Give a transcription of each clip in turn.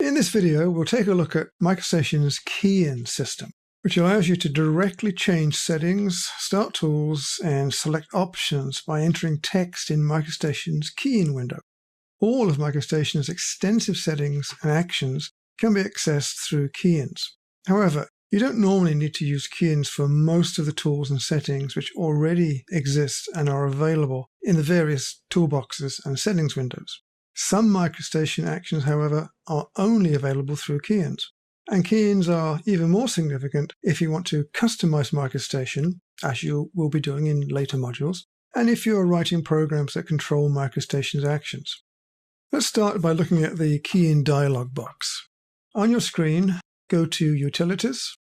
In this video, we'll take a look at MicroStation's key-in system, which allows you to directly change settings, start tools, and select options by entering text in MicroStation's key-in window. All of MicroStation's extensive settings and actions can be accessed through key-ins. However, you don't normally need to use key-ins for most of the tools and settings which already exist and are available in the various toolboxes and settings windows. Some MicroStation actions, however, are only available through key-ins. And key-ins are even more significant if you want to customize MicroStation, as you will be doing in later modules, and if you are writing programs that control MicroStation's actions. Let's start by looking at the key-in dialog box. On your screen, go to Utilities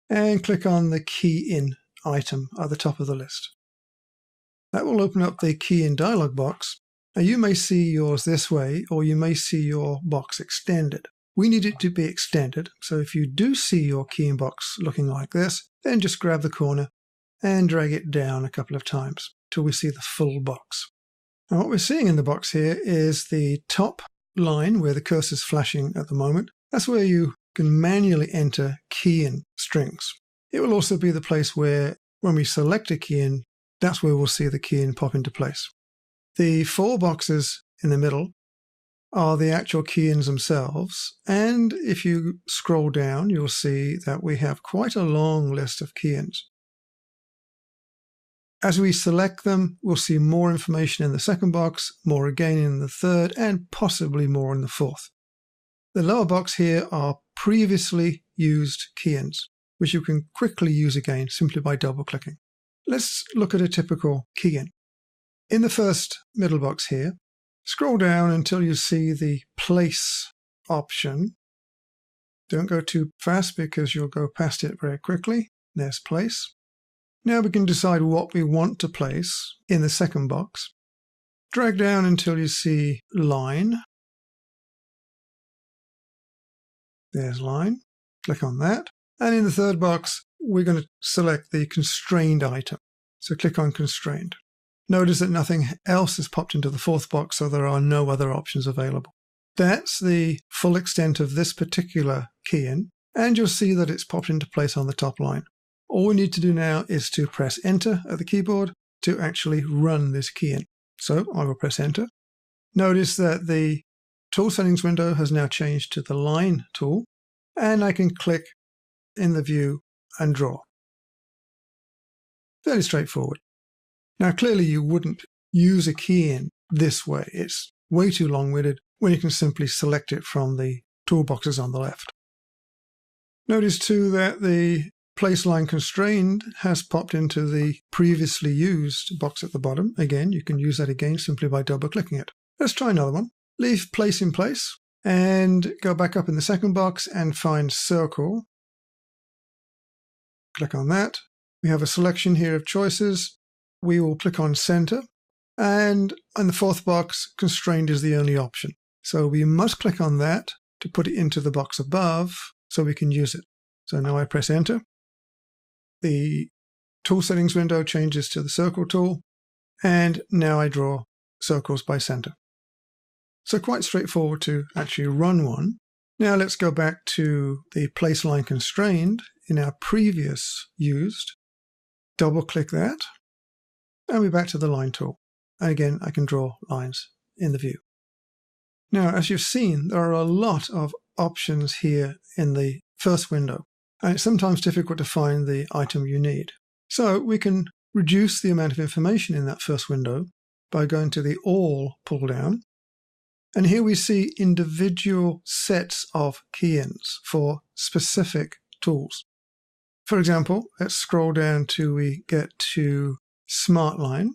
and click on the key-in item at the top of the list. That will open up the key-in dialog box. Now you may see yours this way, or you may see your box extended. We need it to be extended, so if you do see your key-in box looking like this, then just grab the corner and drag it down a couple of times till we see the full box. Now what we're seeing in the box here is the top line where the cursor is flashing at the moment. That's where you can manually enter key-in strings. It will also be the place where, when we select a key-in, that's where we'll see the key-in pop into place. The four boxes in the middle are the actual key-ins themselves, and if you scroll down, you'll see that we have quite a long list of key-ins. As we select them, we'll see more information in the second box, more again in the third, and possibly more in the fourth. The lower box here are previously used key-ins, which you can quickly use again simply by double-clicking. Let's look at a typical key-in. In the first middle box here, scroll down until you see the Place option. Don't go too fast because you'll go past it very quickly. There's Place. Now we can decide what we want to place in the second box. Drag down until you see Line. There's Line. Click on that. And in the third box, we're going to select the Constrained item. So click on Constrained. Notice that nothing else has popped into the fourth box, so there are no other options available. That's the full extent of this particular key-in, and you'll see that it's popped into place on the top line. All we need to do now is to press Enter at the keyboard to actually run this key-in. So I will press Enter. Notice that the Tool Settings window has now changed to the Line tool, and I can click in the view and draw. Fairly straightforward. Now, clearly you wouldn't use a key-in this way. It's way too long-winded when you can simply select it from the toolboxes on the left. Notice too that the Place Line Constrained has popped into the previously used box at the bottom. Again, you can use that again simply by double-clicking it. Let's try another one. Leave Place in place and go back up in the second box and find Circle. Click on that. We have a selection here of choices. We will click on Center, and in the fourth box, Constrained is the only option. So we must click on that to put it into the box above so we can use it. So now I press Enter. The Tool Settings window changes to the Circle tool, and now I draw circles by center. So quite straightforward to actually run one. Now let's go back to the Place Line Constrained in our previous used. Double-click that. And we're back to the Line tool. And again, I can draw lines in the view. Now, as you've seen, there are a lot of options here in the first window, and it's sometimes difficult to find the item you need. So we can reduce the amount of information in that first window by going to the All pull-down. And here we see individual sets of key-ins for specific tools. For example, let's scroll down till we get to Smart Line.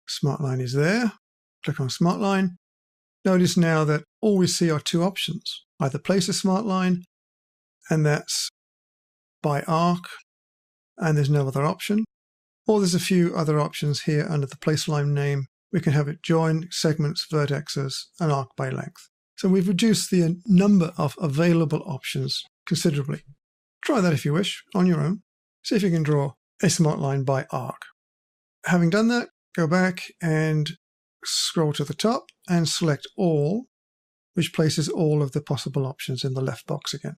Smart Line is there. Click on Smart Line. Notice now that all we see are two options. Either place a Smart Line, and that's by arc, and there's no other option. Or there's a few other options here under the Place Line name. We can have it join segments, vertexes, and arc by length. So we've reduced the number of available options considerably. Try that if you wish, on your own. See if you can draw a Smart Line by arc. Having done that, go back and scroll to the top and select All, which places all of the possible options in the left box again.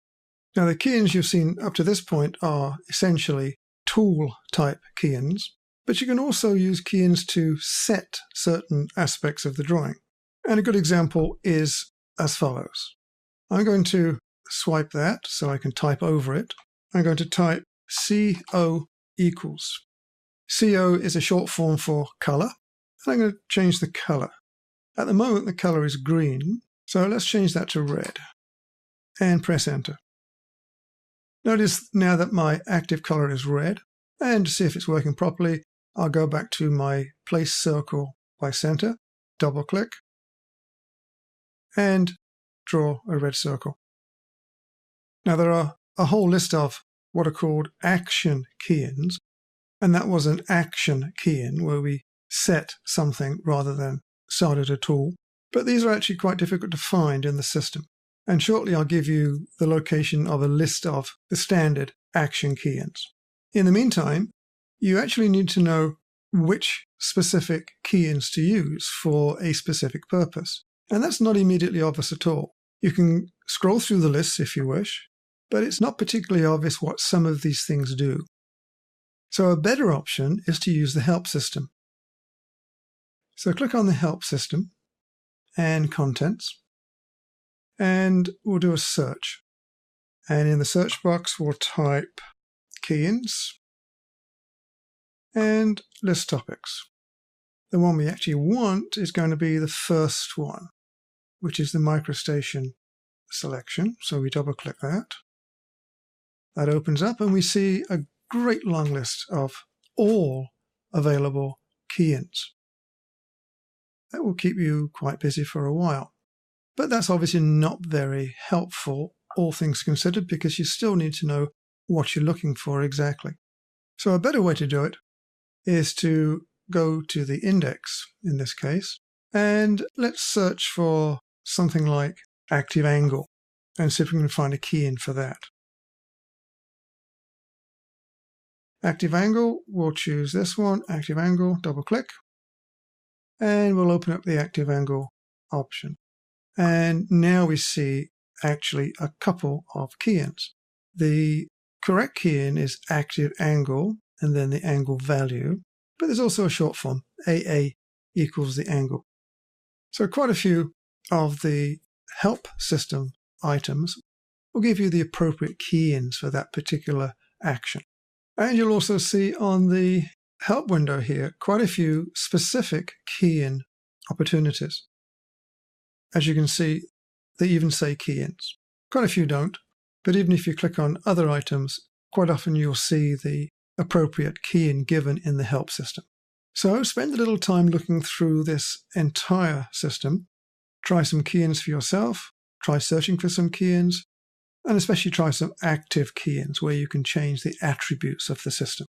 Now, the keyins you've seen up to this point are essentially tool-type keyins, but you can also use keyins to set certain aspects of the drawing. And a good example is as follows. I'm going to swipe that so I can type over it. I'm going to type CO equals. CO is a short form for color, and I'm going to change the color. At the moment, the color is green, so let's change that to red and press enter. Notice now that my active color is red, and to see if it's working properly, I'll go back to my place circle by center, double click, and draw a red circle. Now there are a whole list of what are called action keyins, and that was an action keyin where we set something rather than started a tool. But these are actually quite difficult to find in the system. And shortly I'll give you the location of a list of the standard action keyins. In the meantime, you actually need to know which specific keyins to use for a specific purpose. And that's not immediately obvious at all. You can scroll through the lists if you wish, but it's not particularly obvious what some of these things do. So a better option is to use the help system. So click on the help system and contents, and we'll do a search. And in the search box, we'll type keyins and list topics. The one we actually want is going to be the first one, which is the MicroStation selection. So we double click that. That opens up and we see a great long list of all available keyins. That will keep you quite busy for a while. But that's obviously not very helpful, all things considered, because you still need to know what you're looking for exactly. So a better way to do it is to go to the index, in this case, and let's search for something like active angle and see if we can find a keyin for that. Active angle, we'll choose this one, active angle, double click, and we'll open up the active angle option. And now we see actually a couple of keyins. The correct keyin is active angle and then the angle value, but there's also a short form, AA equals the angle. So quite a few of the help system items will give you the appropriate keyins for that particular action. And you'll also see on the help window here quite a few specific keyin opportunities. As you can see, they even say keyins. Quite a few don't, but even if you click on other items, quite often you'll see the appropriate keyin given in the help system. So spend a little time looking through this entire system. Try some keyins for yourself, try searching for some keyins, and especially try some active keyins where you can change the attributes of the system.